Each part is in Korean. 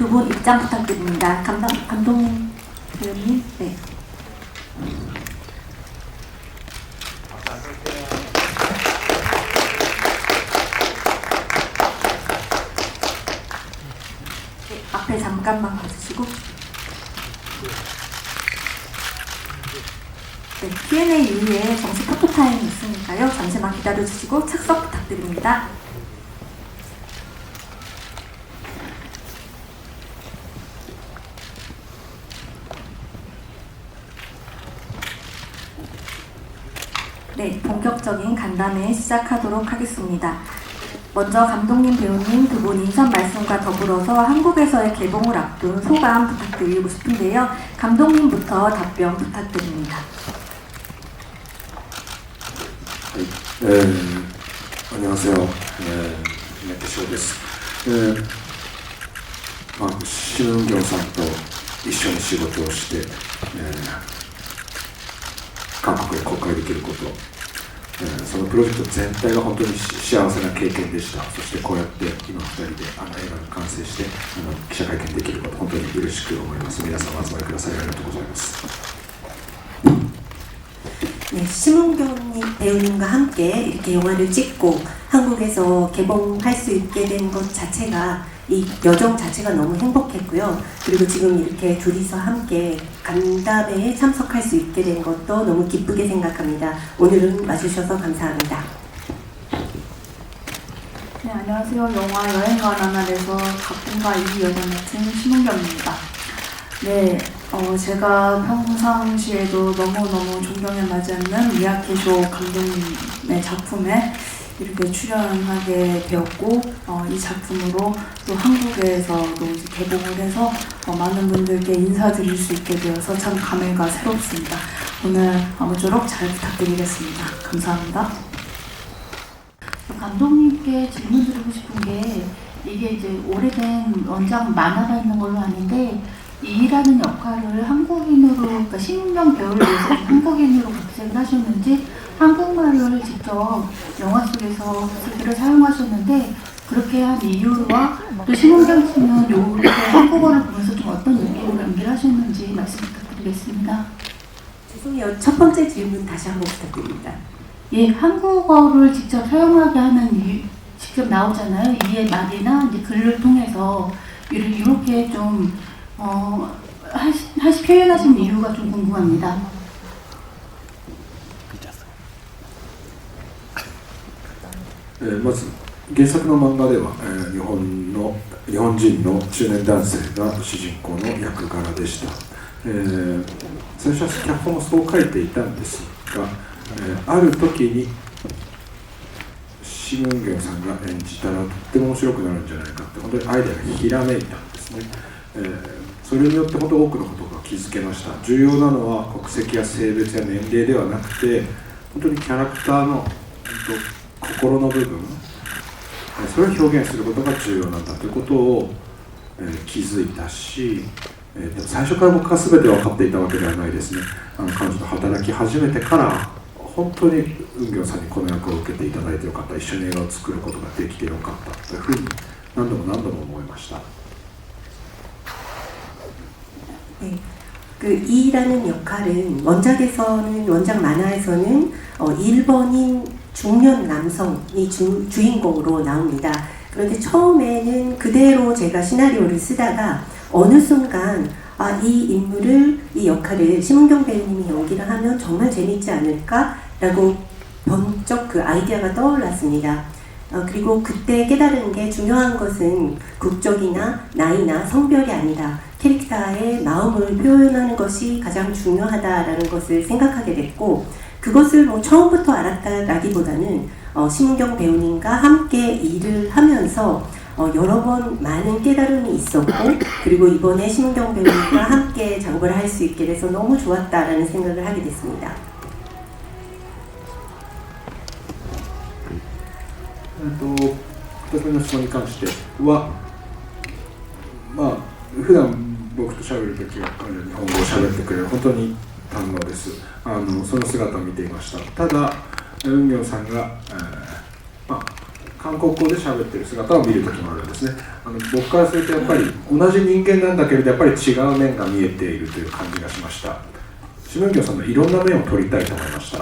두 분 입장 부탁드립니다. 감독님, 배우님, 네. 앞에 잠깐만 봐주시고. 네, Q&A 이후에 정식 포토타임이 있으니까요. 잠시만 기다려주시고 착석 부탁드립니다. 네, 본격적인 간담회 시작하도록 하겠습니다. 먼저 감독님, 배우님 두 분 인사 말씀과 더불어서 한국에서의 개봉을 앞둔 소감 부탁드리고 싶은데요. 감독님부터 답변 부탁드립니다. 안녕하세요.三宅翔です。シムンギョンさんと一緒に仕事をして、韓国で公開できること、そのプロジェクト全体が本当に幸せな経験でした。そしてこうやって今2人で映画が完成して記者会見できること、本当に嬉しく思います。皆さんお集まりくださりありがとうございます。 네, 심은경 배우님과 함께 이렇게 영화를 찍고 한국에서 개봉할 수 있게 된 것 자체가 이 여정 자체가 너무 행복했고요. 그리고 지금 이렇게 둘이서 함께 간담회에 참석할 수 있게 된 것도 너무 기쁘게 생각합니다. 오늘은 와주셔서 감사합니다. 네, 안녕하세요. 영화 여행가 나날에서 각본가 이 역을 맡은 심은경입니다. 네, 제가 평상시에도 너무너무 존경에 맞지 않는 미야케쇼 감독님의 작품에 이렇게 출연하게 되었고, 이 작품으로 또 한국에서도 이제 개봉을 해서 많은 분들께 인사드릴 수 있게 되어서 참 감회가 새롭습니다. 오늘 아무쪼록 잘 부탁드리겠습니다. 감사합니다. 감독님께 질문 드리고 싶은 게, 이게 이제 오래된 원작 만화가 있는 걸로 아는데, 이라는 역할을 한국인으로, 그러니까 심은경 배우를 위해서 한국인으로 각색을 하셨는지, 한국말을 직접 영화 속에서 글을 사용하셨는데, 그렇게 한 이유와 또 심은경 씨는 이렇게 한국어를 보면서 좀 어떤 느낌으로 연기를 하셨는지 말씀 부탁드리겠습니다. 죄송해요. 첫 번째 질문 다시 한번 부탁드립니다. 예, 한국어를 직접 사용하게 하는 이유, 직접 나오잖아요. 이의 말이나 이제 글을 통해서 이렇게 좀 표현하신 이유가 좀 궁금합니다. まず原作の漫画では、日本人の中年男性が主人公の役柄でした。最初は脚本もそう書いていたんですが、ある時にシムンギョンさんが演じたらとっても面白くなるんじゃないかって本当にアイデアがひらめいたんですね。それによって本当に多くのことが気づけました。重要なのは国籍や性別や年齢ではなくて、本当にキャラクターの心の部分、それを表現することが重要なんだということを、気づいたし、でも最初から僕が全て分かっていたわけではないですね。彼女と働き始めてから本当にウンギョンさんにこの役を受けていただいてよかった、一緒に映画を作ることができてよかったというふうに何度も思いました。 네, 그 이라는 역할은 원작 만화에서는 일본인 중년 남성이 주인공으로 나옵니다. 그런데 처음에는 그대로 제가 시나리오를 쓰다가 어느 순간 이 역할을 심은경 배우님이 연기를 하면 정말 재밌지 않을까라고 번쩍 그 아이디어가 떠올랐습니다. 그리고 그때 깨달은 게 중요한 것은 국적이나 나이나 성별이 아니라 캐릭터의 마음을 표현하는 것이 가장 중요하다라는 것을 생각하게 됐고, 그것을 처음부터 알았다라기보다는 심은경 배우님과 함께 일을 하면서 여러 번 많은 깨달음이 있었고, 그리고 이번에 심은경 배우님과 함께 작업을 할 수 있게 돼서 너무 좋았다라는 생각을 하게 됐습니다. 2つ目の質問に関しては、普段僕と喋るときは日本語を喋ってくれる、本当に堪能です。その姿を見ていました。ただ、ウンギョンさんが、韓国語で喋ってる姿を見るときもあるんですね。僕からするとやっぱり同じ人間なんだけれどやっぱり違う面が見えているという感じがしました。シムンギョンさんのいろんな面を取りたいと思いました。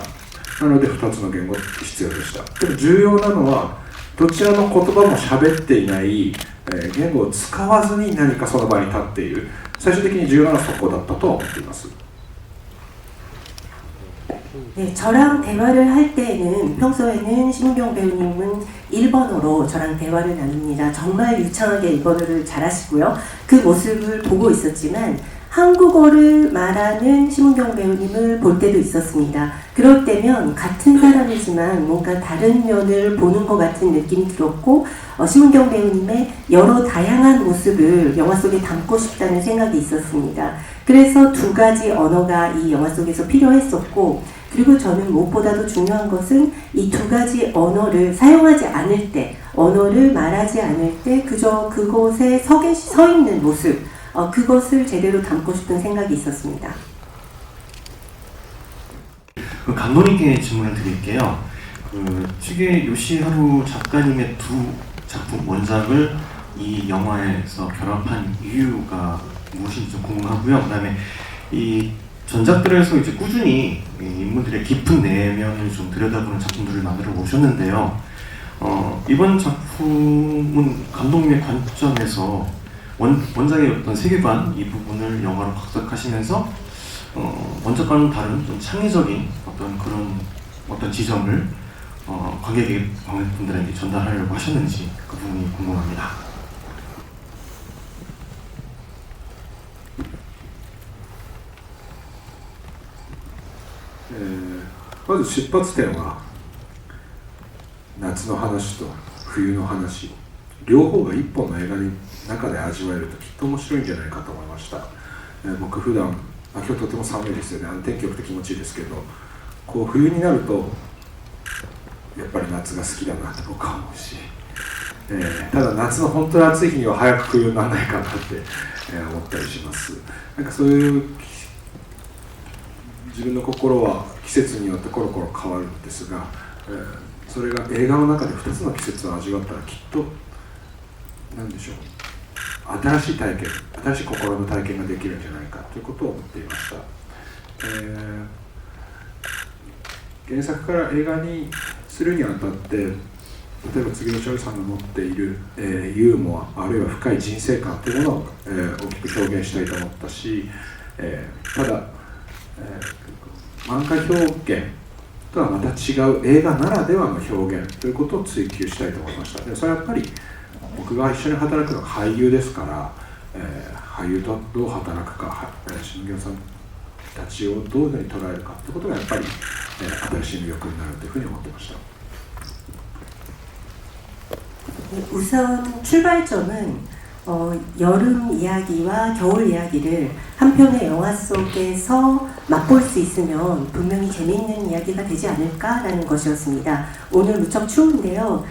なので2つの言語が必要でした。でも重要なのはどちらの言葉も喋っていない、言語を使わずに何かその場に立っている、最終的に重要なのはそこだったと思っています。 네, 저랑 대화를 할 때는 평소에는 심은경 배우님은 일본어로 저랑 대화를 나눕니다. 정말 유창하게 일본어를 잘하시고요. 그 모습을 보고 있었지만 한국어를 말하는 심은경 배우님을 볼 때도 있었습니다. 그럴 때면 같은 사람이지만 뭔가 다른 면을 보는 것 같은 느낌이 들었고 심은경 배우님의 여러 다양한 모습을 영화 속에 담고 싶다는 생각이 있었습니다. 그래서 두 가지 언어가 이 영화 속에서 필요했었고 그리고 저는 무엇보다도 중요한 것은 이 두 가지 언어를 사용하지 않을 때, 언어를 말하지 않을 때 그저 그곳에 서 있는 모습, 그것을 제대로 담고 싶은 생각이 있었습니다. 감독님께 질문을 드릴게요. 츠게 요시하루 작가님의 두 작품 원작을 이 영화에서 결합한 이유가 무엇인지 좀 궁금하고요. 그다음에 이 전작들에서 이제 꾸준히 인물들의 깊은 내면을 좀 들여다보는 작품들을 만들어 오셨는데요. 이번 작품은 감독님의 관점에서 원작의 어떤 세계관 이 부분을 영화로 각색하시면서 원작과는 다른 좀 창의적인 어떤 지점을 관객분들에게 전달하려고 하셨는지 그 부분이 궁금합니다. まず出発点は夏の話と冬の話両方が一本の映画の中で味わえるときっと面白いんじゃないかと思いました。僕普段今日とても寒いですよね。天気良くて気持ちいいですけどこう冬になるとやっぱり夏が好きだなと僕は思うし、ただ夏の本当に暑い日には早く冬にならないかなって、思ったりします。なんかそういう自分の心は季節によってコロコロ変わるんですが、それが映画の中で2つの季節を味わったらきっと何でしょう新しい体験新しい心の体験ができるんじゃないかということを思っていました。原作から映画にするにあたって例えば次の翔さんが持っている、ユーモアあるいは深い人生観というものを、大きく表現したいと思ったし、ただ、漫画表現とはまた違う映画ならではの表現ということを追求したいと思いました。でそれはやっぱり僕が一緒に働くのは俳優ですから、俳優とどう働くか、新業さんたちをどういうふうに捉えるかということがやっぱり、新しい魅力になるというふうに思っていました。 우선 출발점은 여름 이야기와 겨울 이야기를 한 편의 영화 속에서 맛볼 수 있으면 분명히 재미있는 이야기가 되지 않을까라는 것이었습니다. 오늘 무척 추운데요.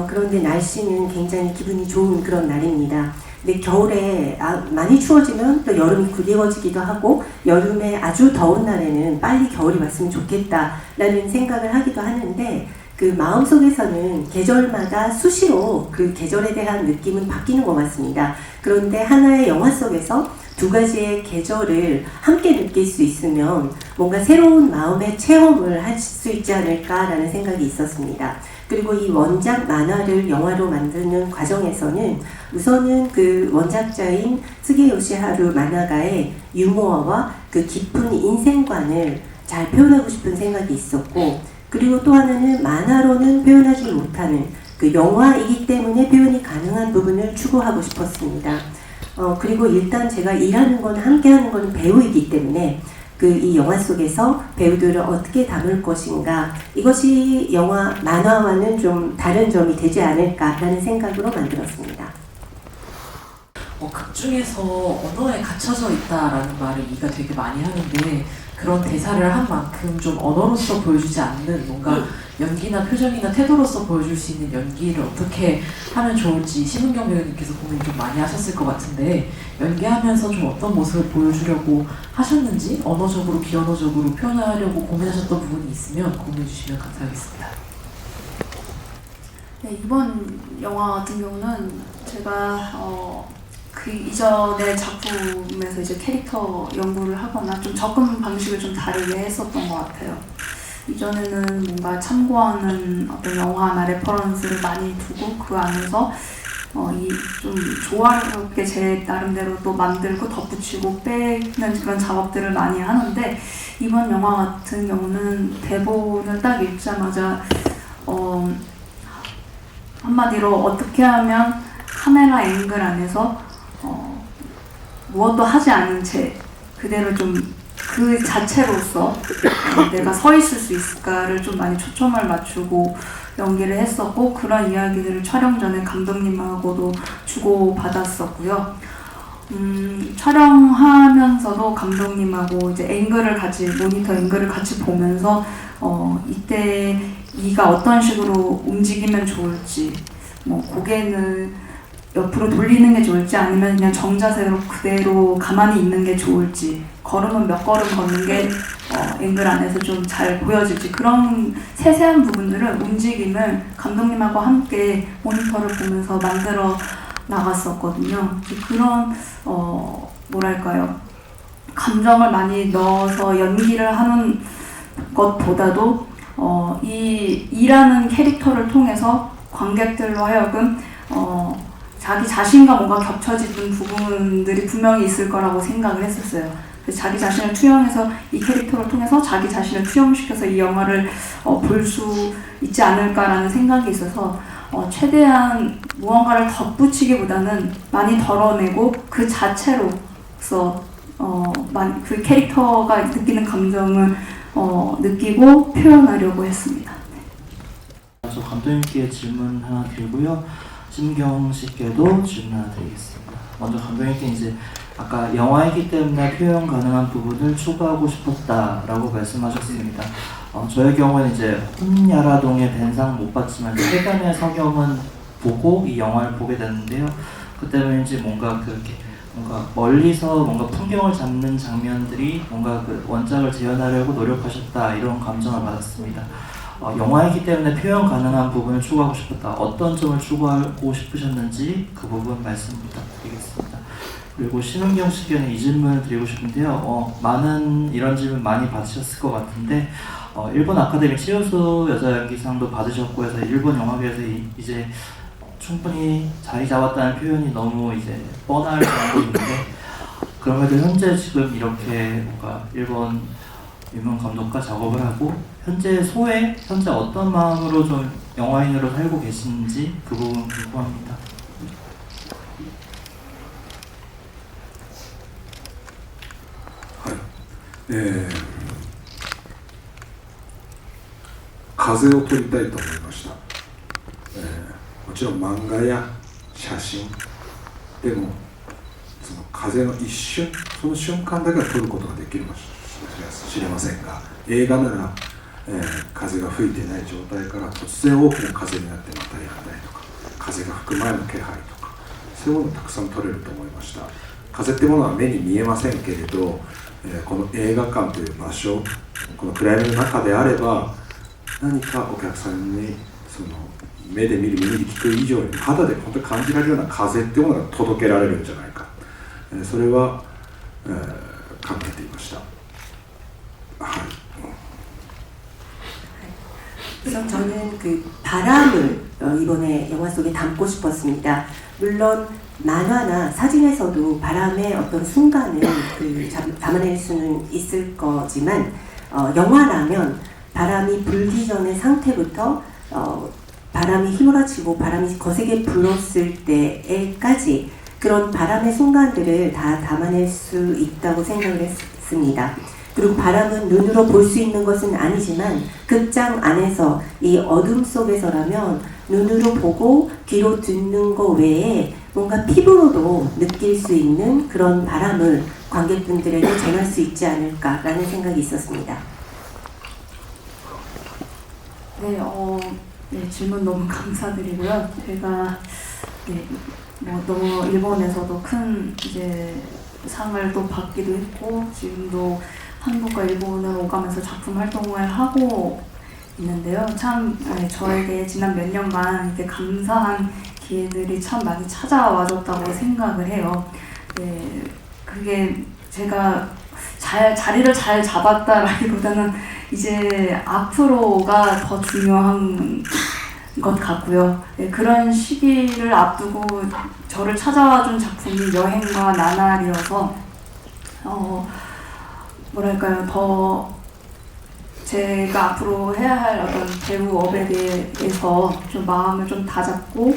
그런데 날씨는 굉장히 기분이 좋은 그런 날입니다. 근데 겨울에 많이 추워지면 또 여름이 그리워지기도 하고 여름에 아주 더운 날에는 빨리 겨울이 왔으면 좋겠다라는 생각을 하기도 하는데 그 마음속에서는 계절마다 수시로 그 계절에 대한 느낌은 바뀌는 것 같습니다. 그런데 하나의 영화 속에서 두 가지의 계절을 함께 느낄 수 있으면 뭔가 새로운 마음의 체험을 할 수 있지 않을까라는 생각이 있었습니다. 그리고 이 원작 만화를 영화로 만드는 과정에서는 우선은 그 원작자인 스게 요시하루 만화가의 유머와 그 깊은 인생관을 잘 표현하고 싶은 생각이 있었고 그리고 또 하나는 만화로는 표현하지 못하는 그 영화이기 때문에 표현이 가능한 부분을 추구하고 싶었습니다. 그리고 일단 제가 일하는 건 함께 하는 건 배우이기 때문에 그 이 영화 속에서 배우들을 어떻게 담을 것인가 이것이 영화 만화와는 좀 다른 점이 되지 않을까라는 생각으로 만들었습니다. 극 중에서 언어에 갇혀져 있다라는 말을 이가 되게 많이 하는데 그런 대사를 한 만큼 좀 언어로서 보여주지 않는 뭔가 연기나 표정이나 태도로서 보여줄 수 있는 연기를 어떻게 하면 좋을지 심은경 배우님께서 고민 좀 많이 하셨을 것 같은데 연기하면서 좀 어떤 모습을 보여주려고 하셨는지 언어적으로 비언어적으로 표현하려고 고민하셨던 부분이 있으면 공유해 주시면 감사하겠습니다. 네, 이번 영화 같은 경우는 제가 그 이전의 작품에서 이제 캐릭터 연구를 하거나 좀 접근 방식을 좀 다르게 했었던 것 같아요. 이전에는 뭔가 참고하는 어떤 영화나 레퍼런스를 많이 두고 그 안에서 이 좀 조화롭게 제 나름대로 또 만들고 덧붙이고 빼는 그런 작업들을 많이 하는데, 이번 영화 같은 경우는 대본을 딱 읽자마자 한마디로 어떻게 하면 카메라 앵글 안에서 무엇도 하지 않은 채 그대로 좀 그 자체로서 내가 서 있을 수 있을까를 좀 많이 초점을 맞추고 연기를 했었고, 그런 이야기들을 촬영 전에 감독님하고도 주고받았었고요. 촬영하면서도 감독님하고 이제 앵글을 같이, 모니터 앵글을 같이 보면서 이때 이가 어떤 식으로 움직이면 좋을지, 뭐 고개는 옆으로 돌리는 게 좋을지 아니면 그냥 정자세로 그대로 가만히 있는 게 좋을지, 걸음은 몇 걸음 걷는 게 앵글 안에서 좀 잘 보여질지, 그런 세세한 부분들을, 움직임을 감독님하고 함께 모니터를 보면서 만들어 나갔었거든요. 그런 뭐랄까요, 감정을 많이 넣어서 연기를 하는 것보다도 이라는 캐릭터를 통해서 관객들로 하여금 자기 자신과 뭔가 겹쳐지는 부분들이 분명히 있을 거라고 생각을 했었어요. 그래서 자기 자신을 투영해서, 이 캐릭터를 통해서 자기 자신을 투영시켜서 이 영화를 볼 수 있지 않을까라는 생각이 있어서 최대한 무언가를 덧붙이기보다는 많이 덜어내고 그 자체로서 그 캐릭터가 느끼는 감정을 느끼고 표현하려고 했습니다. 저 감독님께 질문 하나 드리고요. 심경 씨께도 질문 하나 드리겠습니다. 먼저 감독님께 이제 아까 영화이기 때문에 표현 가능한 부분을 추가하고 싶었다라고 말씀하셨습니다. 저의 경우는 이제 혼야라동의 벤상 못 봤지만 최근에 성경은 보고 이 영화를 보게 됐는데요. 그때문인지 뭔가 뭔가 멀리서 뭔가 풍경을 잡는 장면들이 뭔가 그 원작을 재현하려고 노력하셨다, 이런 감정을 받았습니다. 영화이기 때문에 표현 가능한 부분을 추구하고 싶었다. 어떤 점을 추구하고 싶으셨는지 그 부분 말씀 부탁드리겠습니다. 그리고 신은경 씨께는 이 질문을 드리고 싶은데요. 많은 이런 질문 많이 받으셨을 것 같은데, 일본 아카데미 치요소 여자연기상도 받으셨고 해서 일본 영화계에서 이제 충분히 자리 잡았다는 표현이 너무 이제 뻔할 정도인데, 그럼에도 현재 지금 이렇게 뭔가 일본 유명 감독과 작업을 하고 현재 어떤 마음으로 좀 영화인으로 살고 계신지 그 부분 궁금합니다. 네. 風を撮りたいと思いました。もちろん漫画や写真でもその風の一瞬、その瞬間だけは撮ることができるかもしれませんが、映画なら、風が吹いてない状態から突然大きな風になってまたやんだりとか、風が吹く前の気配とか、そういうものをたくさん撮れると思いました。風ってものは目に見えませんけれど、この映画館という場所、この暗闇の中であれば何かお客さんにその目で見る、耳で聞く以上に肌で本当に感じられるような風っていうものが届けられるんじゃないか、それは、考えていました。はい。 그래서 저는 그 바람을 이번에 영화 속에 담고 싶었습니다. 물론 만화나 사진에서도 바람의 어떤 순간을 담아낼 수는 있을 거지만, 영화라면 바람이 불기 전의 상태부터 바람이 휘몰아치고 바람이 거세게 불었을 때까지 그런 바람의 순간들을 다 담아낼 수 있다고 생각을 했습니다. 그리고 바람은 눈으로 볼 수 있는 것은 아니지만 극장 안에서 이 어둠 속에서라면 눈으로 보고 귀로 듣는 것 외에 뭔가 피부로도 느낄 수 있는 그런 바람을 관객분들에게 전할 수 있지 않을까라는 생각이 있었습니다. 네, 네, 질문 너무 감사드리고요. 제가 너무 일본에서도 큰 이제 상을 또 받기도 했고, 지금도 한국과 일본을 오가면서 작품 활동을 하고 있는데요. 참 저에게 지난 몇 년간 이렇게 감사한 기회들이 참 많이 찾아와줬다고 생각을 해요. 네, 그게 제가 자리를 잘 잡았다라기보다는 이제 앞으로가 더 중요한 것 같고요. 네, 그런 시기를 앞두고 저를 찾아와준 작품이 여행과 나날이어서 뭐랄까요, 더 제가 앞으로 해야 할 어떤 배우업에 대해서 좀 마음을 좀 다잡고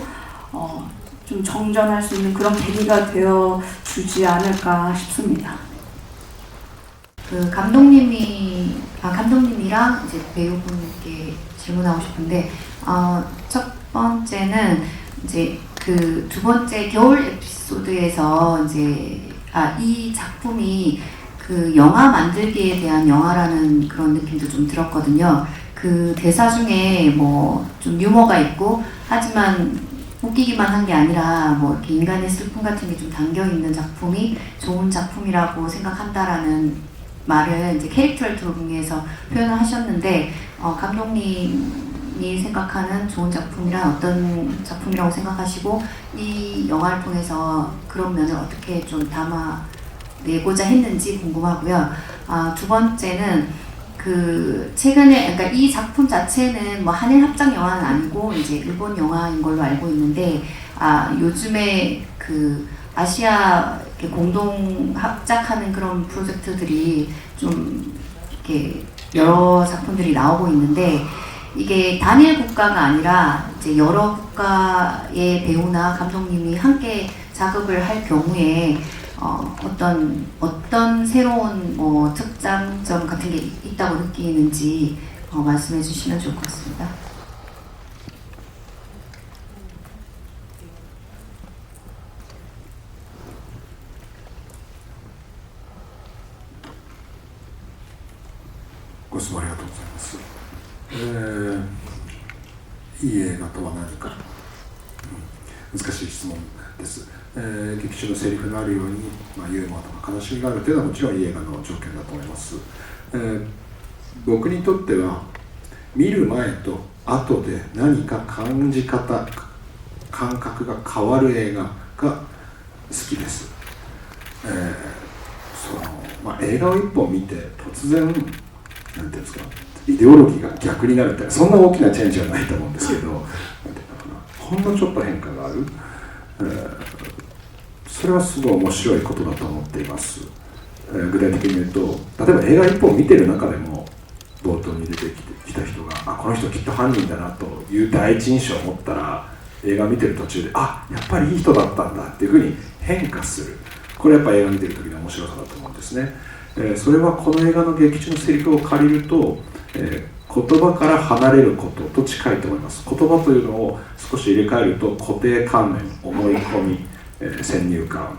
좀 정전할 수 있는 그런 계기가 되어 주지 않을까 싶습니다. 그 감독님이랑 이제 배우분께 질문하고 싶은데, 첫 번째는 이제 그 두 번째 겨울 에피소드에서 이제 이 작품이 그 영화 만들기에 대한 영화라는 그런 느낌도 좀 들었거든요. 그 대사 중에 뭐 좀 유머가 있고 하지만 웃기기만 한 게 아니라 뭐 이렇게 인간의 슬픔 같은 게 좀 담겨 있는 작품이 좋은 작품이라고 생각한다라는 말을 이제 캐릭터를 통해서 표현을 하셨는데, 감독님이 생각하는 좋은 작품이란 어떤 작품이라고 생각하시고 이 영화를 통해서 그런 면을 어떻게 좀 담아내고자 했는지 궁금하고요. 두 번째는 그 최근에, 그러니까 이 작품 자체는 뭐 한일 합작 영화는 아니고 이제 일본 영화인 걸로 알고 있는데, 요즘에 그 아시아 이렇게 공동 합작하는 그런 프로젝트들이 좀 이렇게 여러 작품들이 나오고 있는데, 이게 단일 국가가 아니라 이제 여러 국가의 배우나 감독님이 함께 작업을 할 경우에 어떤 새로운 뭐 특장점 같은 게 있다고 느끼는지 말씀해 주시면 좋을 것 같습니다.ご質問ありがとうございます。いい映画とは何か、難しい質問です。劇中のセリフのあるように、ユーモアとか悲しみがあるというのはもちろんいい映画の条件だと思います。僕にとっては見る前と後で何か感じ方、感覚が変わる映画が好きです。映画を一本見て突然なんていうんですか、イデオロギーが逆になるって、そんな大きなチェンジはないと思うんですけど、ほんのちょっと変化がある、それはすごい面白いことだと思っています。具体的に言うと、例えば映画一本見てる中でも冒頭に出てきた人がこの人きっと犯人だなという第一印象を持ったら、映画見てる途中でやっぱりいい人だったんだっていうふうに変化する。これやっぱ映画見てる時の面白さだと思うんですね。それはこの映画の劇中のセリフを借りると、言葉から離れることと近いと思います。言葉というのを少し入れ替えると固定観念、思い込み、先入観、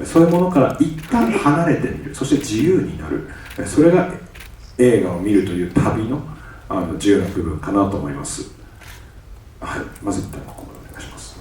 そういうものから一旦離れてみる、そして自由になる、それが映画を見るという旅の重要な部分かなと思います。はい、まず一旦ここまでお願いします。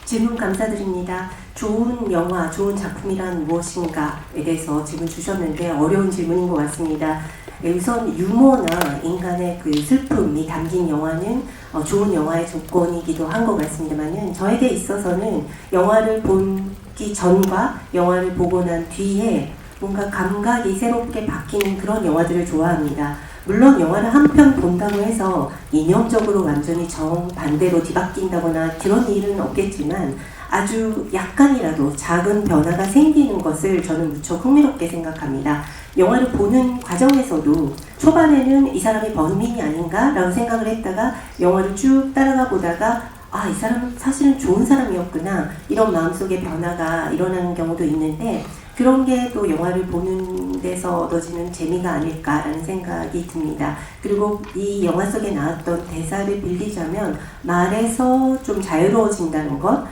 질문 감사드립니다. 좋은 영화, 좋은 작품이란 무엇인가에 대해서 질문 주셨는데 어려운 질문인 것 같습니다. 우선 유머나 인간의 그 슬픔이 담긴 영화는 좋은 영화의 조건이기도 한 것 같습니다만은, 저에게 있어서는 영화를 보기 전과 영화를 보고 난 뒤에 뭔가 감각이 새롭게 바뀌는 그런 영화들을 좋아합니다. 물론 영화를 한 편 본다고 해서 이념적으로 완전히 정반대로 뒤바뀐다거나 그런 일은 없겠지만, 아주 약간이라도 작은 변화가 생기는 것을 저는 무척 흥미롭게 생각합니다. 영화를 보는 과정에서도 초반에는 이 사람이 범인이 아닌가 라고 생각을 했다가 영화를 쭉 따라가 보다가 이 사람은 사실은 좋은 사람이었구나, 이런 마음속의 변화가 일어나는 경우도 있는데, 그런 게 또 영화를 보는 데서 얻어지는 재미가 아닐까라는 생각이 듭니다. 그리고 이 영화 속에 나왔던 대사를 빌리자면, 말에서 좀 자유로워진다는 것,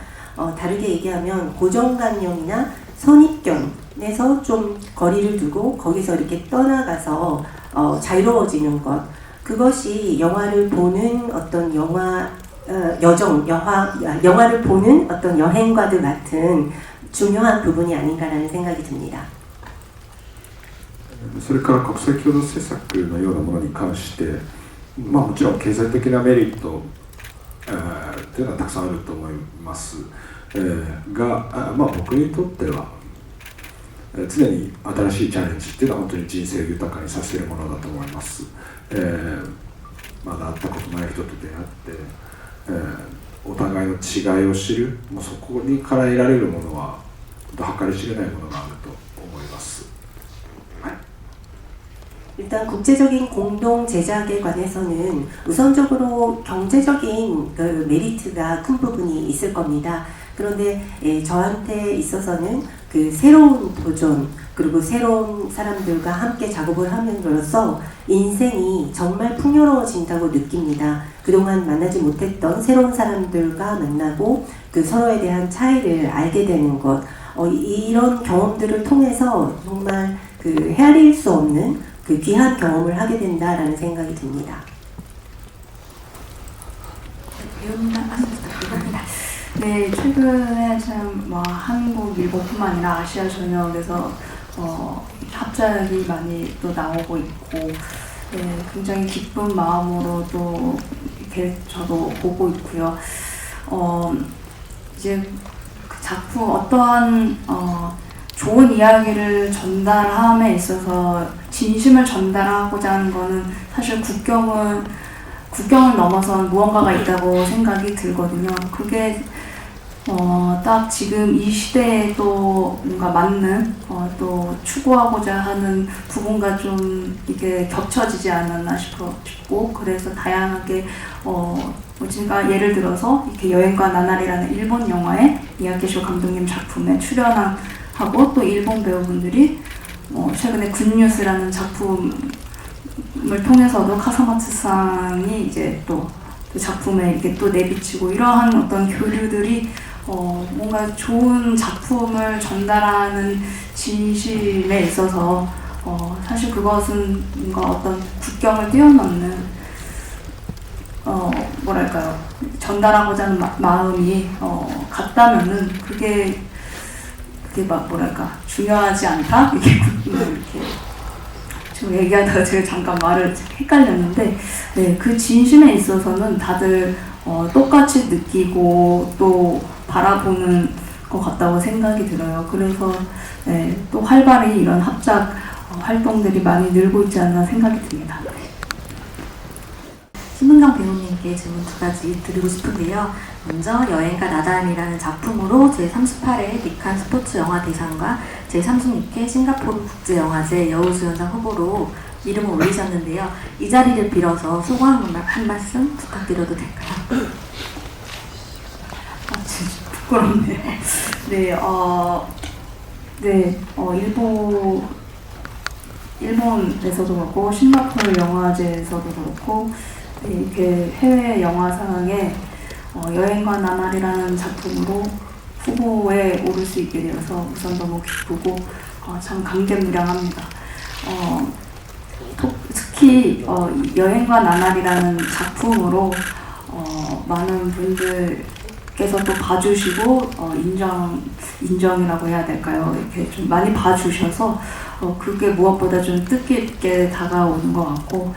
다르게 얘기하면 고정관념이나 선입견에서 좀 거리를 두고 거기서 이렇게 떠나가서 자유로워지는 것, 그것이 영화를 보는 어떤 영화를 보는 어떤 여행과도 같은 중요한 부분이 아닌가라는 생각이 듭니다. それから国際共同政策のようなものに関して、もちろん経済的なメリットというのはたくさんあると思います、が、僕にとっては常に新しいチャレンジっていうのは本当に人生を豊かにさせるものだと思います、まだ会ったことない人と出会って、お互いの違いを知る、もうそこにから得られるものは計り知れないものがあると思います。 일단 국제적인 공동 제작에 관해서는 우선적으로 경제적인 그 메리트가 큰 부분이 있을 겁니다. 그런데 저한테 있어서는 그 새로운 도전 그리고 새로운 사람들과 함께 작업을 함으로써 인생이 정말 풍요로워진다고 느낍니다. 그동안 만나지 못했던 새로운 사람들과 만나고 그 서로에 대한 차이를 알게 되는 것, 이런 경험들을 통해서 정말 그 헤아릴 수 없는 그 귀한 경험을 하게 된다라는 생각이 듭니다. 네, 최근에 참 한국, 일본뿐만 아니라 아시아 전역에서 합작이 많이 또 나오고 있고, 네, 굉장히 기쁜 마음으로 또 이렇게 저도 보고 있고요. 이제 그 작품 어떠한 좋은 이야기를 전달함에 있어서 진심을 전달하고자 하는 거는 사실 국경을 넘어선 무언가가 있다고 생각이 들거든요. 그게 딱 지금 이 시대에 또 뭔가 맞는 또 추구하고자 하는 부분과 좀 이게 겹쳐지지 않았나 싶고, 그래서 다양하게 제가 예를 들어서 이렇게 여행과 나날이라는 일본 영화에 이야기쇼 감독님 작품에 출연하고 또 일본 배우분들이 최근에 굿뉴스라는 작품을 통해서도 카사마츠상이 이제 또 그 작품에 이렇게 또 내비치고, 이러한 어떤 교류들이 뭔가 좋은 작품을 전달하는 진심에 있어서 사실 그것은 뭔가 어떤 국경을 뛰어넘는 뭐랄까요, 전달하고자 하는 마음이 같다면은 그게 막 뭐랄까 중요하지 않다? 이렇게 지금 얘기하다가 제가 잠깐 말을 헷갈렸는데, 네, 그 진심에 있어서는 다들 똑같이 느끼고 또 바라보는 것 같다고 생각이 들어요. 그래서 네, 또 활발히 이런 합작 활동들이 많이 늘고 있지 않나 생각이 듭니다. 신문경 배우님께 질문 두 가지 드리고 싶은데요. 먼저 여행과 나단이라는 작품으로 제38회 니칸 스포츠 영화 대상과 제36회 싱가포르 국제영화제 여우수연상 후보로 이름을 올리셨는데요. 이 자리를 빌어서 소감 한 말씀 부탁드려도 될까요? 진짜 부끄럽네요. 네, 일본에서도 그렇고 싱가포르 영화제에서도 그렇고 이렇게 해외 영화상에 여행과 나날이라는 작품으로 후보에 오를 수 있게 되어서 우선 너무 기쁘고 참 감개무량합니다. 특히 여행과 나날이라는 작품으로 많은 분들께서 또 봐주시고 인정이라고 해야 될까요? 이렇게 좀 많이 봐주셔서 그게 무엇보다 좀 뜻깊게 다가오는 것 같고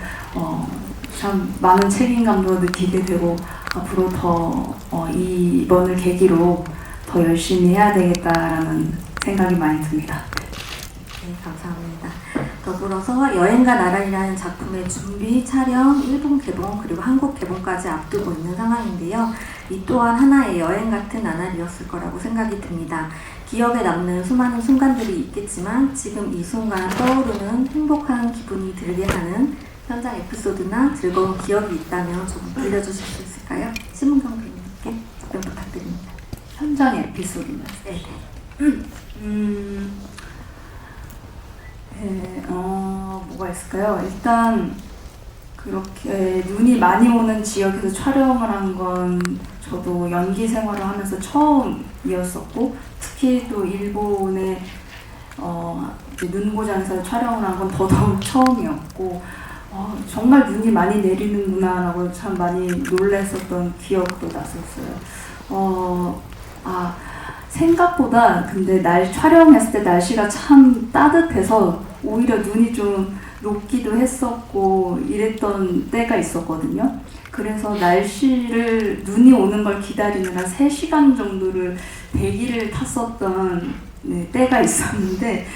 참 많은 책임감도 느끼게 되고 앞으로 더 이번을 계기로 더 열심히 해야 되겠다라는 생각이 많이 듭니다. 네, 감사합니다. 더불어서 여행과 나란이라는 작품의 준비, 촬영, 일본 개봉 그리고 한국 개봉까지 앞두고 있는 상황인데요. 이 또한 하나의 여행 같은 나날이었을 거라고 생각이 듭니다. 기억에 남는 수많은 순간들이 있겠지만 지금 이 순간 떠오르는 행복한 기분이 들게 하는 현장 에피소드나 즐거운 기억이 있다면 조금 들려주실 수 있을까요? 신문경 배우님께 답변 부탁드립니다. 현장 에피소드는? 네. 뭐가 있을까요? 일단 그렇게 눈이 많이 오는 지역에서 촬영을 한 건 저도 연기 생활을 하면서 처음이었었고, 특히 또 일본의 눈고장에서 촬영을 한 건 더더욱 처음이었고, 정말 눈이 많이 내리는구나라고 참 많이 놀랐었던 기억도 났었어요. 생각보다 근데 촬영했을 때 날씨가 참 따뜻해서 오히려 눈이 좀 녹기도 했었고 이랬던 때가 있었거든요. 그래서 눈이 오는 걸 기다리느라 3시간 정도를 대기를 탔었던 때가 있었는데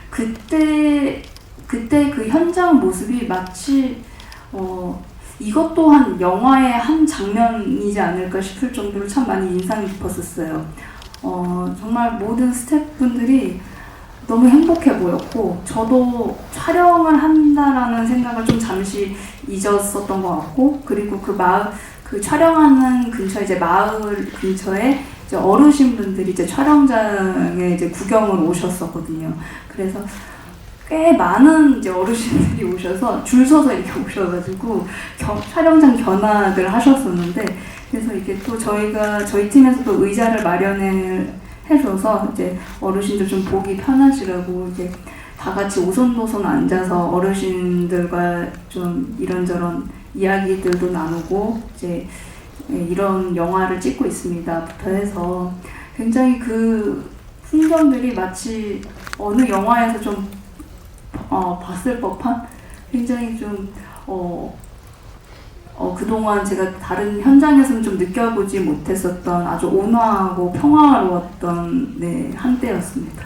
그때 그 현장 모습이 마치 이것 또한 영화의 한 장면이지 않을까 싶을 정도로 참 많이 인상 깊었었어요. 정말 모든 스태프분들이 너무 행복해 보였고 저도 촬영을 한다라는 생각을 좀 잠시 잊었었던 것 같고 그리고 그 촬영하는 근처에 이제 마을 근처에 이제 어르신분들이 이제 촬영장에 이제 구경을 오셨었거든요. 그래서 꽤 많은 이제 어르신들이 오셔서 줄 서서 이렇게 오셔가지고 촬영장 견학을 하셨었는데 그래서 이게 또 저희 팀에서도 의자를 마련을 해줘서 이제 어르신들 좀 보기 편하시라고 이제 다 같이 오손도손 앉아서 어르신들과 좀 이런저런 이야기들도 나누고 이제 이런 영화를 찍고 있습니다부터 해서 굉장히 그 풍경들이 마치 어느 영화에서 좀 봤을 법한 굉장히 좀 그동안 제가 다른 현장에서는 좀 느껴보지 못했었던 아주 온화하고 평화로웠던 한때였습니다.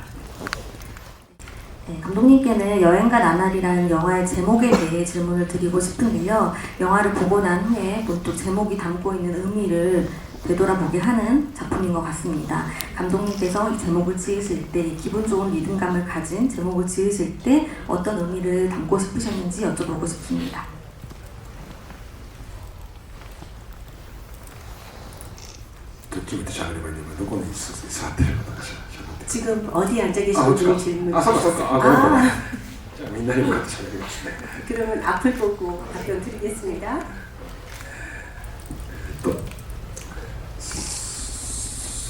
네, 감독님께는 여행가 나날이라는 영화의 제목에 대해 질문을 드리고 싶은데요. 영화를 보고 난 후에 문득 제목이 담고 있는 의미를 되돌아보게 하는 작품인 것 같습니다. 감독님께서 이 제목을 지으실 때 기분 좋은 리듬감을 가진 제목을 지으실 때 어떤 의미를 담고 싶으셨는지 여쭤보고 싶습니다. 지금 어디 앉아 계시는지 질문. そうかそうか。ごめんごめん。じゃあみんなに向かって喋りますね。 그러면 앞을 보고 답변 드리겠습니다.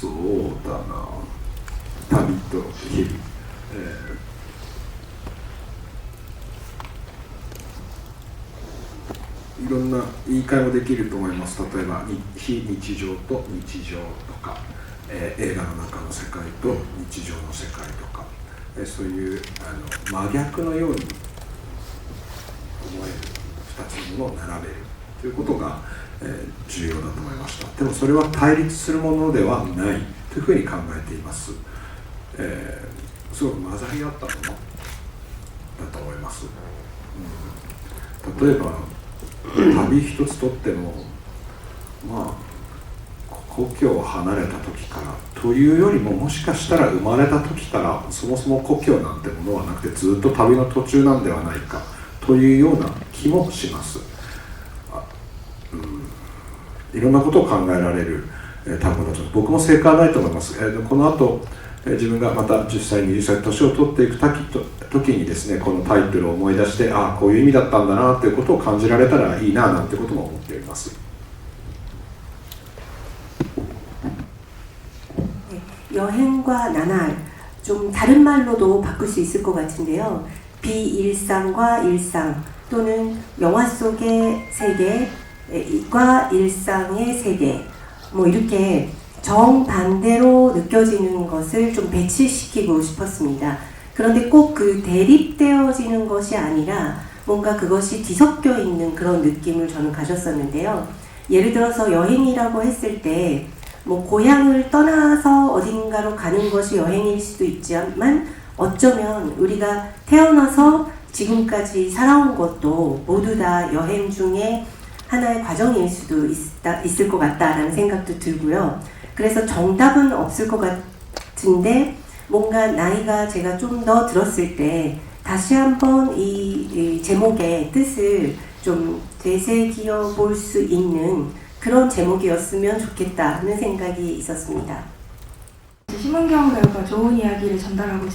そうだな。旅と日々。いろんな言い換えもできると思います。例えば非日常と日常とか、映画の中の世界と日常の世界とか、そういう真逆のように思える2つのものを並べるということが、重要だと思いました。でもそれは対立するものではないというふうに考えています。すごく混ざり合ったものだと思います。例えば旅一つとっても故郷を離れた時からというよりも、もしかしたら生まれた時からそもそも故郷なんてものはなくてずっと旅の途中なんではないかというような気もします。いろんなことを考えられる単語だと僕も正解はないと思います。この後自分がまた10歳20歳年を取っていく時にですね、このタイトルを思い出して、こういう意味だったんだなということを感じられたらいいななんてことも思っております。 여행과 나날, 좀 다른 말로도 바꿀 수 있을 것 같은데요. 비일상과 일상, 또는 영화 속의 세계과 일상의 세계, 뭐 이렇게 정반대로 느껴지는 것을 좀 배치시키고 싶었습니다. 그런데 꼭 그 대립되어지는 것이 아니라 뭔가 그것이 뒤섞여 있는 그런 느낌을 저는 가졌었는데요. 예를 들어서 여행이라고 했을 때 뭐 고향을 떠나서 어딘가로 가는 것이 여행일 수도 있지만 어쩌면 우리가 태어나서 지금까지 살아온 것도 모두 다 여행 중에 하나의 과정일 수도 있을 것 같다라는 생각도 들고요. 그래서 정답은 없을 것 같은데 뭔가 나이가 제가 좀 더 들었을 때 다시 한번 이 제목의 뜻을 좀 되새겨 볼 수 있는 그런 제목이었으면 좋겠다는 생각이 있었습니다. 심은경 배우가 좋은 이야기를 전달하고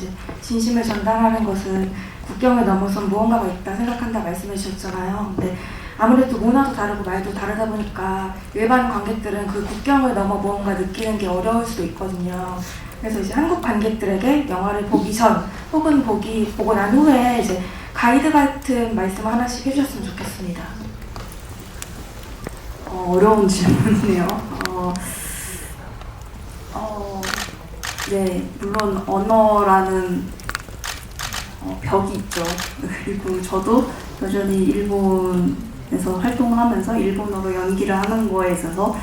진심을 전달하는 것은 국경을 넘어선 무언가가 있다 생각한다 말씀해 주셨잖아요. 근데 아무래도 문화도 다르고 말도 다르다 보니까 일반 관객들은 그 국경을 넘어 무언가 느끼는 게 어려울 수도 있거든요. 그래서 이제 한국 관객들에게 영화를 보기 전 혹은 보고 난 후에 이제 가이드 같은 말씀을 하나씩 해주셨으면 좋겠습니다. 어려운 질문이네요. 네, 물론 언어라는 벽이 있죠. 그리고 저도 여전히 일본에서 활동하면서 일본어로 연기를 하는 거에 있어서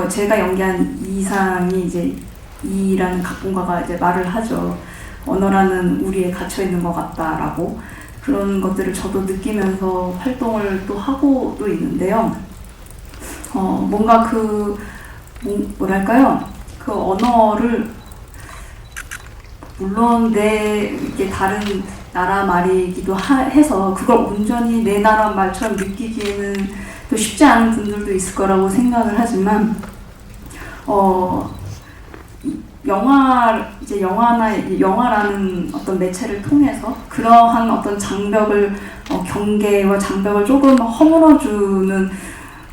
제가 연기한 이상이 이제 이라는 각본가가 이제 말을 하죠. 언어라는 우리에 갇혀 있는 것 같다라고. 그런 것들을 저도 느끼면서 활동을 또 하고 또 있는데요. 뭔가 뭐랄까요? 그 언어를 물론 이게 다른 나라 말이기도 해서 그걸 온전히 내 나라 말처럼 느끼기에는 또 쉽지 않은 분들도 있을 거라고 생각을 하지만 영화라는 어떤 매체를 통해서 그러한 어떤 경계와 장벽을 조금 허물어주는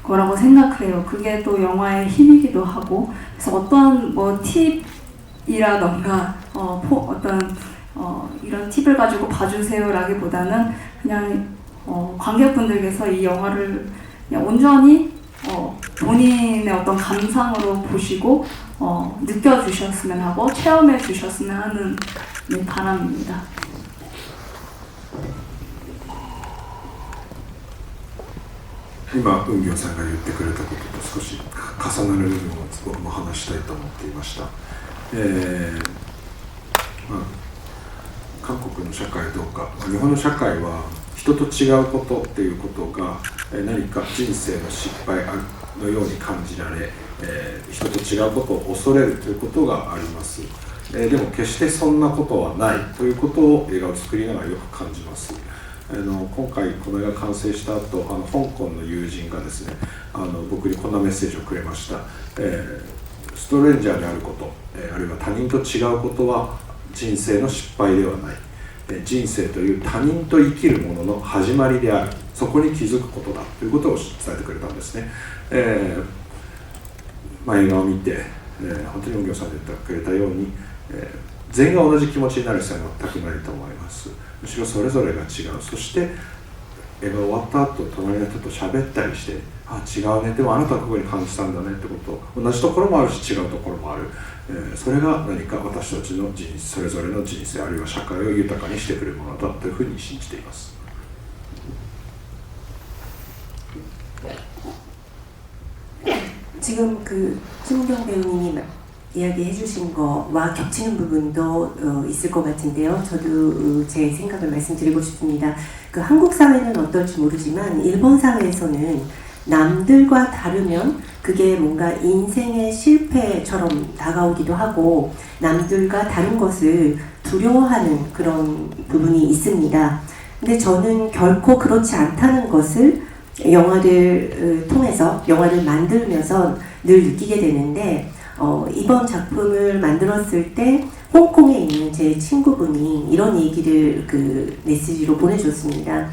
거라고 생각해요. 그게 또 영화의 힘이기도 하고, 그래서 어떤 팁이라던가 이런 팁을 가지고 봐주세요라기보다는 그냥 관객분들께서 이 영화를 그냥 온전히 본인의 어떤 감상으로 보시고 느껴주셨으면 하고 체험해 주셨으면 하는 바람입니다. 今、運行さんが言ってくれたことと少し重なる部分を僕も話したいと思っていました。韓国の社会どうか、日本の社会は人と違うことっていうことが何か人生の失敗のように感じられ、人と違うことを恐れるということがあります。でも決してそんなことはないということを映画を作りながらよく感じます。今回この映画完成した後、香港の友人がですね、僕にこんなメッセージをくれました。ストレンジャーであること、あるいは他人と違うことは人生の失敗ではない。人生という他人と生きるものの始まりである。そこに気づくことだということを伝えてくれたんですね。映画を見て、本当に音響さんで言ってくれたように、全員が同じ気持ちになる必要は全くないと思います。むしろそれぞれが違う。そして映画終わった後、隣の人と喋ったりして、違うね、でもあなたはここに感じたんだねってことを、同じところもあるし違うところもある。それが何か私たちの人生、それぞれの人生あるいは社会を豊かにしてくれるものだというふうに信じています。 지금 심은경 배우님이 이야기해 주신 거와 겹치는 부분도 있을 것 같은데요. 저도 제 생각을 말씀드리고 싶습니다. 한국 사회는 어떨지 모르지만 일본 사회에서는 남들과 다르면 그게 뭔가 인생의 실패처럼 다가오기도 하고 남들과 다른 것을 두려워하는 그런 부분이 있습니다. 근데 저는 결코 그렇지 않다는 것을 영화를 통해서 영화를 만들면서 늘 느끼게 되는데 이번 작품을 만들었을 때 홍콩에 있는 제 친구분이 이런 얘기를 메시지로 보내줬습니다.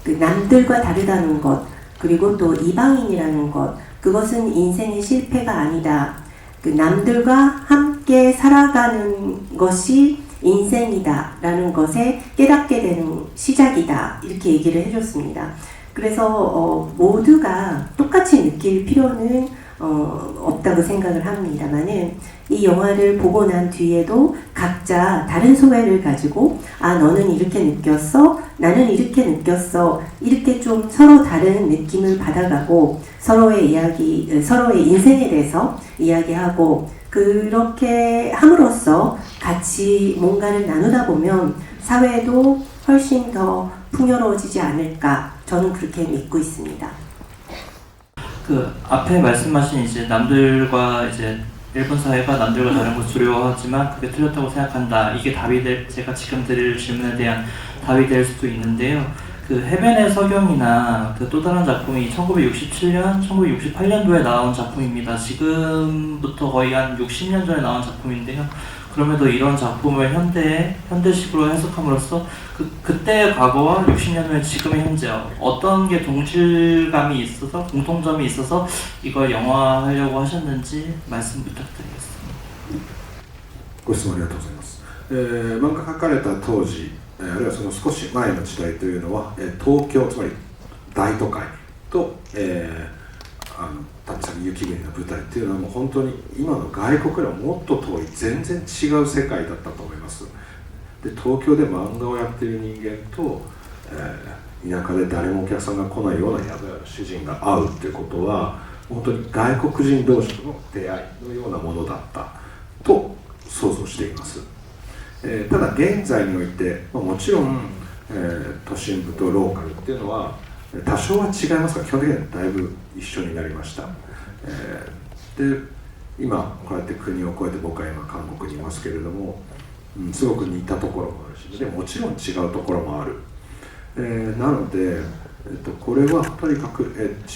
남들과 다르다는 것 그리고 또 이방인이라는 것 그것은 인생의 실패가 아니다. 남들과 함께 살아가는 것이 인생이다 라는 것에 깨닫게 되는 시작이다 이렇게 얘기를 해줬습니다. 그래서 모두가 똑같이 느낄 필요는 없다고 생각을 합니다만은 이 영화를 보고 난 뒤에도 각자 다른 소회를 가지고 너는 이렇게 느꼈어 나는 이렇게 느꼈어 이렇게 좀 서로 다른 느낌을 받아가고 서로의 인생에 대해서 이야기하고 그렇게 함으로써 같이 뭔가를 나누다 보면 사회도 훨씬 더 풍요로워지지 않을까 저는 그렇게 믿고 있습니다. 앞에 말씀하신 이제 남들과 이제 일본 사회가 남들과 다른 것을 두려워하지만 그게 틀렸다고 생각한다. 이게 제가 지금 드릴 질문에 대한 답이 될 수도 있는데요. 해변의 서경이나 또 다른 작품이 1967년, 1968년도에 나온 작품입니다. 지금부터 거의 한 60년 전에 나온 작품인데요. 그럼에도 이런 작품을 현대식으로 해석함으로써 그때의 과거와 60년 후의 지금의 현재 어떤 게 동질감이 있어서 공통점이 있어서 이걸 영화하려고 하셨는지 말씀 부탁드리겠습니다. ご質問ありがとうございます。漫画描かれた当時、あるいはその少し前の時代というのは、東京つまり大都会と、旅先雪国の舞台っていうのはもう本当に今の外国よりももっと遠い全然違う世界だったと思います。で東京で漫画をやっている人間と、田舎で誰もお客さんが来ないような宿屋の主人が会うっていうことは本当に外国人同士との出会いのようなものだったと想像しています。ただ現在において、もちろん、都心部とローカルっていうのは多少は違いますが基本的にはだいぶ一緒になりました。で今こうやって国を越えて僕は今韓国にいますけれども、すごく似たところもあるしでもちろん違うところもある。なので、これはとにかく、違う背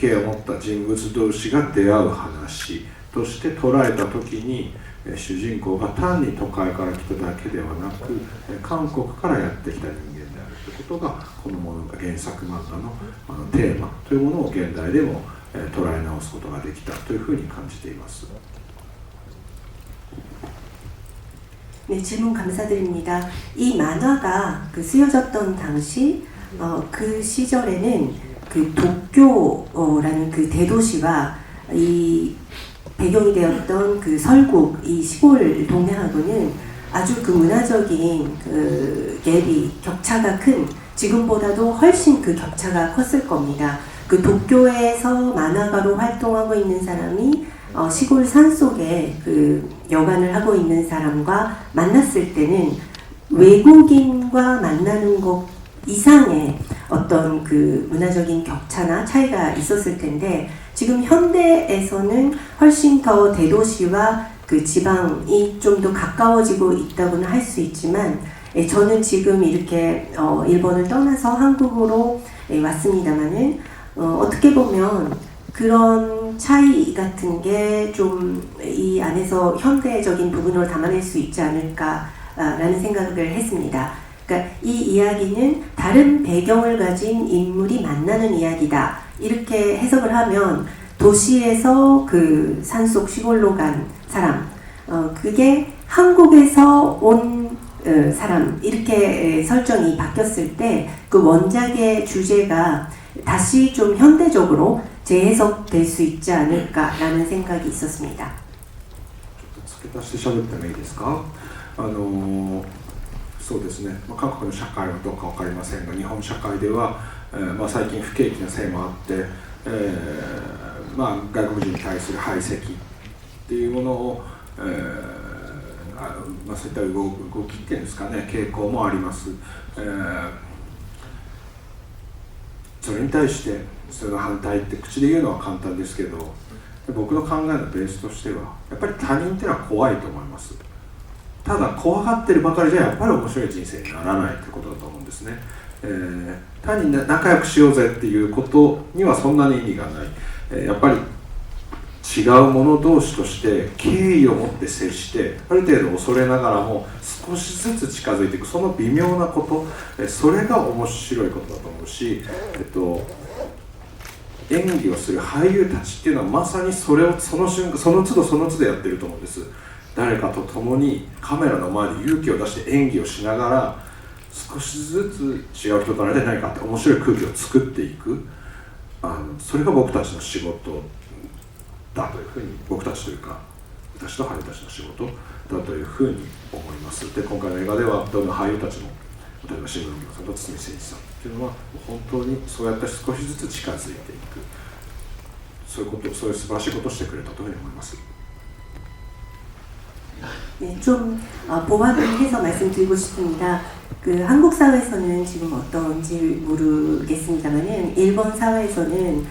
景を持った人物同士が出会う話として捉えた時に、主人公が単に都会から来ただけではなく韓国からやってきた人間であるということがこのものが原作漫画のテーマというものを現代でも捉え直すことができたというふうに感じています。 네, 질문 감사드립니다. 이 만화가 쓰여졌던 당시 그 시절에는 그 도쿄라는 그 대도시와 이 배경이 되었던 그 설국 이 시골 동네하고는 아주 그 문화적인 그 갭이 격차가 큰 지금보다도 훨씬 그 격차가 컸을 겁니다. 그 도쿄에서 만화가로 활동하고 있는 사람이 시골 산속에 그 여관을 하고 있는 사람과 만났을 때는 외국인과 만나는 것 이상의 어떤 그 문화적인 격차나 차이가 있었을 텐데 지금 현대에서는 훨씬 더 대도시와 그 지방이 좀 더 가까워지고 있다고는 할 수 있지만 저는 지금 이렇게 일본을 떠나서 한국으로 왔습니다만은 어떻게 보면 그런 차이 같은 게 좀 이 안에서 현대적인 부분으로 담아낼 수 있지 않을까라는 생각을 했습니다. 그러니까 이 이야기는 다른 배경을 가진 인물이 만나는 이야기다. 이렇게 해석을 하면 도시에서 그 산속 시골로 간 사람, 그게 한국에서 온 사람 이렇게 설정이 바뀌었을 때 그 원작의 주제가 다시 좀 현대적으로 재해석될 수 있지 않을까라는 생각이 있었습니다. 付け足して喋ってもいいですか？そうですね、韓国の社会はどうか分かりませんが日本社会では、最近不景気なせいもあって、外国人に対する排斥っていうものを、そういった動きっていうんですかね、傾向もあります。それに対してそれが反対って口で言うのは簡単ですけど、僕の考えのベースとしてはやっぱり他人っていうのは怖いと思います。ただ怖がってるばかりじゃやっぱり面白い人生にならないということだと思うんですね。単に仲良くしようぜっていうことにはそんなに意味がない。やっぱり違う者同士として敬意を持って接してある程度恐れながらも少しずつ近づいていくその微妙なこと、それが面白いことだと思うし、演技をする俳優たちっていうのはまさにそれをその瞬間その都度その都度やってると思うんです。誰かと共にカメラの前で勇気を出して演技をしながら少しずつ違う人となれないかって面白い空気を作っていく、それが僕たちの仕事だというふうに僕たちというか私と俳優たちの仕事だというふうに思います。で今回の映画ではどんな俳優たちも例えば新聞さんと堤真一さんっていうのは本当にそうやって少しずつ近づいていくそういう素晴らしいことをしてくれたというふうに思います。 네, 좀 보완을 해서 말씀드리고 싶습니다. 그 한국 사회에서는 지금 어떤지 모르겠습니다만은 일본 사회에서는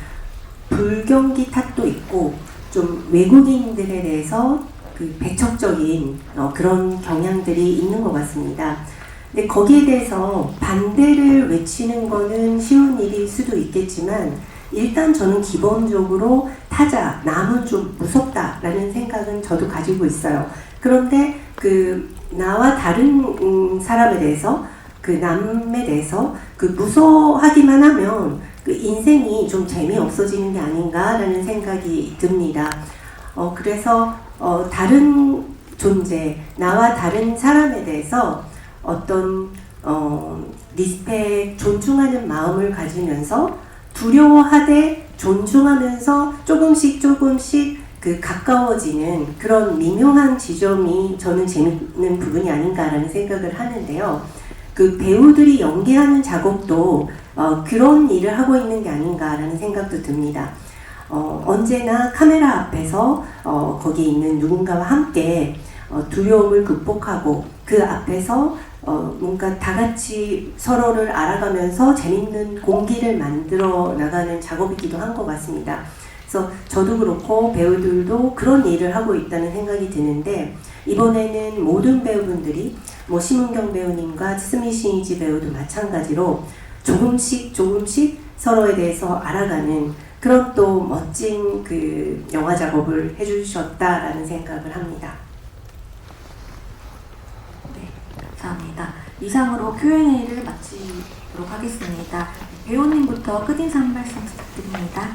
불경기 탓도 있고 좀 외국인들에 대해서 그 배척적인 그런 경향들이 있는 것 같습니다. 근데 거기에 대해서 반대를 외치는 거는 쉬운 일일 수도 있겠지만 일단 저는 기본적으로 타자, 남은 좀 무섭다라는 생각은 저도 가지고 있어요. 그런데 그 나와 다른 사람에 대해서 그 남에 대해서 그 무서워하기만 하면 그 인생이 좀 재미없어지는 게 아닌가라는 생각이 듭니다. 그래서 다른 존재, 나와 다른 사람에 대해서 어떤 리스펙, 존중하는 마음을 가지면서 두려워하되 존중하면서 조금씩 그 가까워지는 그런 미묘한 지점이 저는 재밌는 부분이 아닌가라는 생각을 하는데요. 그 배우들이 연기하는 작업도 그런 일을 하고 있는 게 아닌가라는 생각도 듭니다. 언제나 카메라 앞에서 거기에 있는 누군가와 함께 두려움을 극복하고 그 앞에서 뭔가 다 같이 서로를 알아가면서 재밌는 공기를 만들어 나가는 작업이기도 한 것 같습니다. 그래서 저도 그렇고 배우들도 그런 일을 하고 있다는 생각이 드는데 이번에는 모든 배우분들이 뭐 심은경 배우님과 스미 신이지 배우도 마찬가지로 조금씩 서로에 대해서 알아가는 그런 또 멋진 그 영화 작업을 해주셨다라는 생각을 합니다. 네, 감사합니다. 이상으로 Q&A를 마치도록 하겠습니다. 배우님부터 끝인사 한 말씀 부탁드립니다.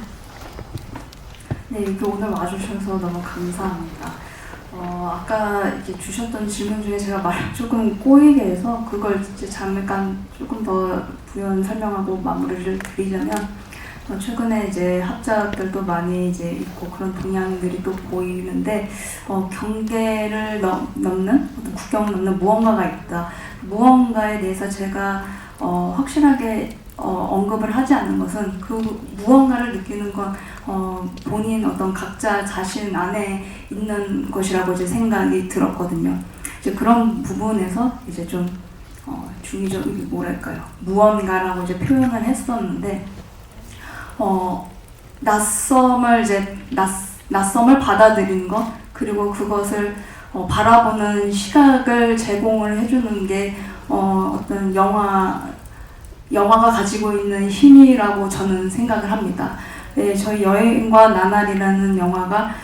네, 이렇게 오늘 와주셔서 너무 감사합니다. 아까 이렇게 주셨던 질문 중에 제가 말을 조금 꼬이게 해서 그걸 이제 잠깐 조금 더 부연 설명하고 마무리를 드리자면 최근에 이제 합작들도 많이 이제 있고 그런 동향들이 또 보이는데 경계를 넘는 국경을 넘는 무언가가 있다. 무언가에 대해서 제가 확실하게 언급을 하지 않는 것은 그 무언가를 느끼는 건 본인 어떤 각자 자신 안에 있는 것이라고 이제 생각이 들었거든요. 이제 그런 부분에서 이제 좀 중의적인 뭐랄까요 무언가라고 이제 표현을 했었는데 낯섦을 받아들이는 것 그리고 그것을 바라보는 시각을 제공을 해주는 게 어떤 영화가 가지고 있는 힘이라고 저는 생각을 합니다. 네, 저희 여행과 나날이라는 영화가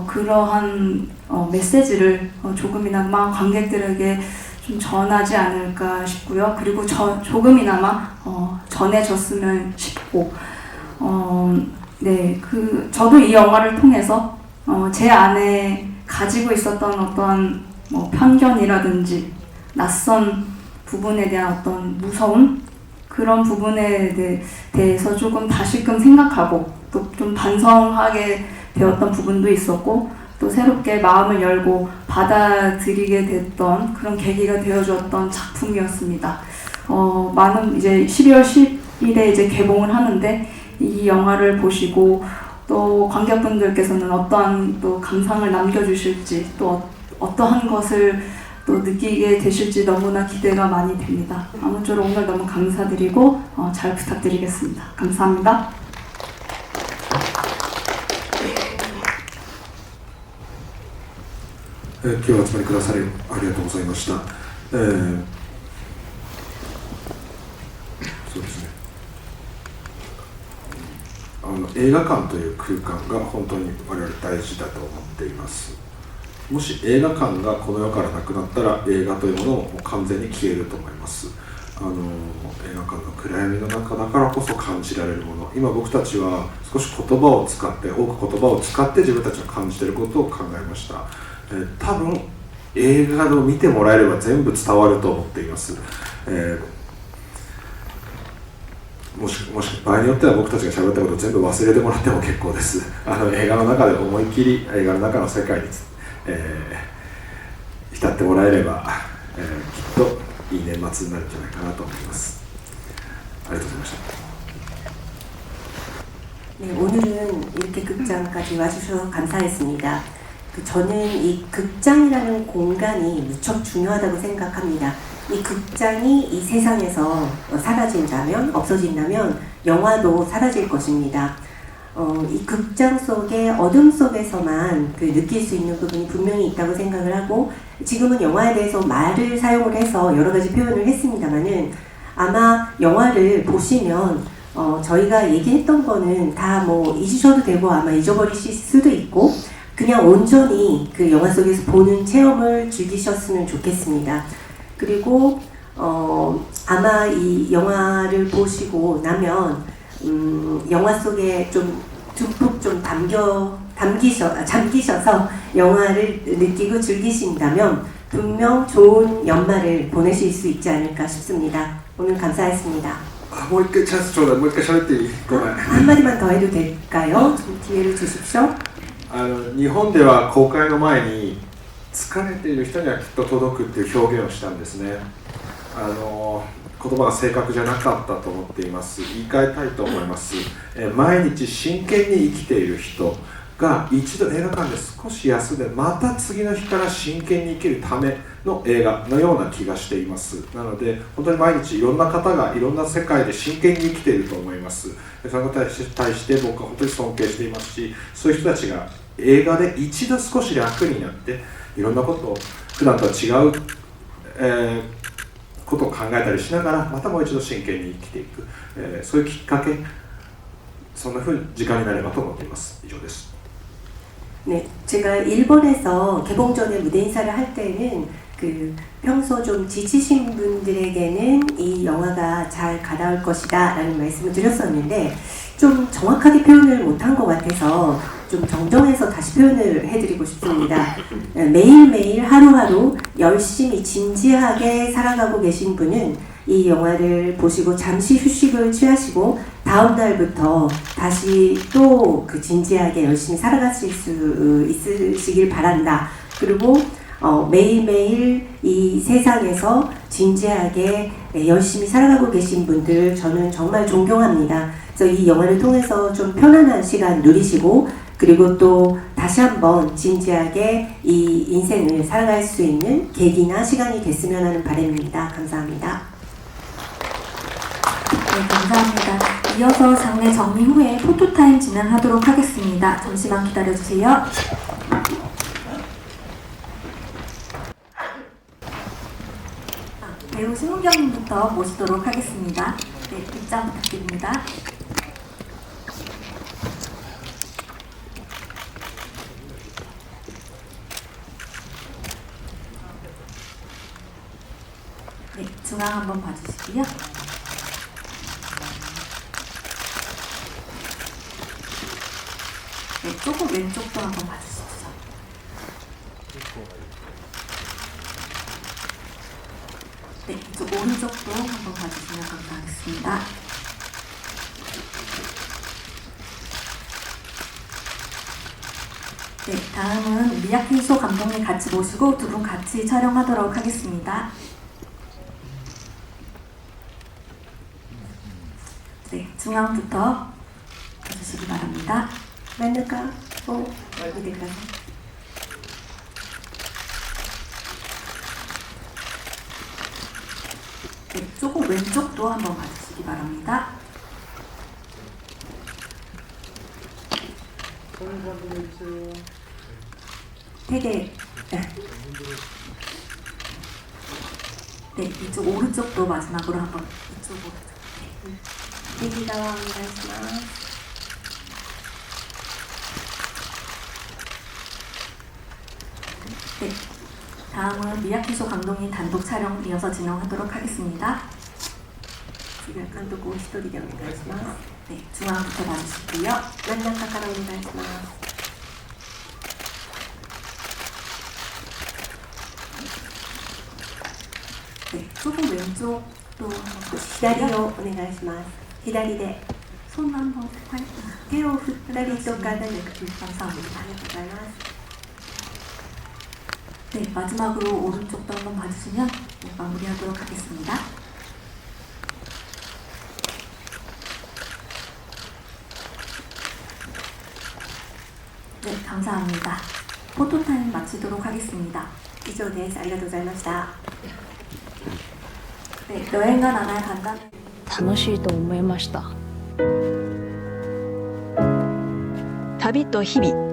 그러한 메시지를 조금이나마 관객들에게 좀 전하지 않을까 싶고요. 그리고 조금이나마 전해졌으면 싶고, 네, 저도 이 영화를 통해서 제 안에 가지고 있었던 어떤 편견이라든지 낯선 부분에 대한 어떤 무서움 그런 부분에 대해서 조금 다시금 생각하고 또 좀 반성하게 되었던 부분도 있었고 또 새롭게 마음을 열고 받아들이게 됐던 그런 계기가 되어주었던 작품이었습니다. 많은 이제 12월 10일에 이제 개봉을 하는데 이 영화를 보시고 또 관객분들께서는 어떠한 또 감상을 남겨주실지 또 어떠한 것을 또 느끼게 되실지 너무나 기대가 많이 됩니다. 아무쪼록 오늘 너무 감사드리고 잘 부탁드리겠습니다. 감사합니다. 今日お集まりくださりありがとうございました。そうですね。映画館という空間が本当に我々大事だと思っています。もし映画館がこの世からなくなったら映画というものも完全に消えると思います。映画館の暗闇の中だからこそ感じられるもの、今僕たちは少し多く言葉を使って自分たちが感じていることを考えました。多分映画を見てもらえれば全部伝わると思っています。もし場合によっては僕たちが喋ったことを全部忘れてもらっても結構です。映画の中で思いっきり映画の中の世界に浸ってもらえれば、きっといい年末になるんじゃないかなと思います。ありがとうございました。 네, 오늘은 이렇게 극장까지 와주셔서 감사했습니다. 저는 이 극장이라는 공간이 무척 중요하다고 생각합니다. 이 극장이 이 세상에서 사라진다면, 없어진다면 영화도 사라질 것입니다. 이 극장 속의 어둠 속에서만 느낄 수 있는 부분이 분명히 있다고 생각을 하고, 지금은 영화에 대해서 말을 사용을 해서 여러 가지 표현을 했습니다만은 아마 영화를 보시면 저희가 얘기했던 거는 다 잊으셔도 되고 아마 잊어버리실 수도 있고 그냥 온전히 그 영화 속에서 보는 체험을 즐기셨으면 좋겠습니다. 그리고 아마 이 영화를 보시고 나면 영화 속에 좀 듬뿍 좀 잠기셔서 영화를 느끼고 즐기신다면 분명 좋은 연말을 보내실 수 있지 않을까 싶습니다. 오늘 감사했습니다.もう一回チャンスちょうだい。もう一回喋っていい？ごめん。 한마디만 더 해도 될까요? 좀 기회를 주십시오. 日本では公開の前に疲れている人にはきっと届くっていう表現をしたんですね。言葉が正確じゃなかったと思っています。言い換えたいと思います。毎日真剣に生きている人が一度映画館で少し休んでまた次の日から真剣に生きるための映画のような気がしています。なので本当に毎日いろんな方がいろんな世界で真剣に生きていると思います。その方に対して僕は本当に尊敬していますし、そういう人たちが映画で一度少し楽になっていろんなことを普段とは違う、ことを考えたりしながらまたもう一度真剣に生きていく、そういうきっかけ、そんな風に時間になればと思っています。以上です。 네, 제가 일본에서 개봉 전에 무대 인사를 할 때는 평소 좀 지치신 분들에게는 이 영화가 잘 가닿을 것이다 라는 말씀을 드렸었는데 좀 정확하게 표현을 못한 것 같아서 좀 정정해서 다시 표현을 해드리고 싶습니다. 매일매일 하루하루 열심히 진지하게 살아가고 계신 분은 이 영화를 보시고 잠시 휴식을 취하시고 다음 날부터 다시 또 그 진지하게 열심히 살아가실 수 있으시길 바란다. 그리고 매일매일 이 세상에서 진지하게 열심히 살아가고 계신 분들 저는 정말 존경합니다. 그래서 이 영화를 통해서 좀 편안한 시간 누리시고 그리고 또 다시 한번 진지하게 이 인생을 살아갈 수 있는 계기나 시간이 됐으면 하는 바람입니다. 감사합니다. 네, 감사합니다. 이어서 장례 정리 후에 포토타임 진행하도록 하겠습니다. 잠시만 기다려주세요. 배우 신문경님부터 모시도록 하겠습니다. 네, 입장 부탁드립니다. 네, 중앙 한번 봐주시고요. 네, 조금 왼쪽도 한번 봐주시죠. 네, 이쪽 오른쪽도 한번 봐주시면 감사하겠습니다. 네, 다음은 미야키소 감독님 같이 모시고 두 분 같이 촬영하도록 하겠습니다. 네, 중앙부터 봐주시기 바랍니다. 만나까? 어디가? 네, 조금 왼쪽도 한번 봐주시기 바랍니다. 되게 네, 이쪽 오른쪽도 마지막으로 한번 이쪽으로. 얘기가 오네가시마스. 네, 다음은 미야키소 감독님 단독 촬영 이어서 진행하도록 하겠습니다. 지금 감독 오시도리게 오네가시마스. 네, 중앙부터 봐주시고요. 만나카카라 오네가시마스. 네, 조금 왼쪽도 한번 보시고요. 히다리오 오네가시마스. 히다리데. 손 한번 활. 테오 히다리 쪽가는 감사합니다. 감사합니다. 네, 마지막으로 오른쪽도 한번 봐주시면 네, 마무리하도록 하겠습니다. 네, 감사합니다. 포토타임 마치도록 하겠습니다. 이조네스 아리가토자이마시다. 네, 여행가 나나의 간단 楽しいと思いました。旅と日々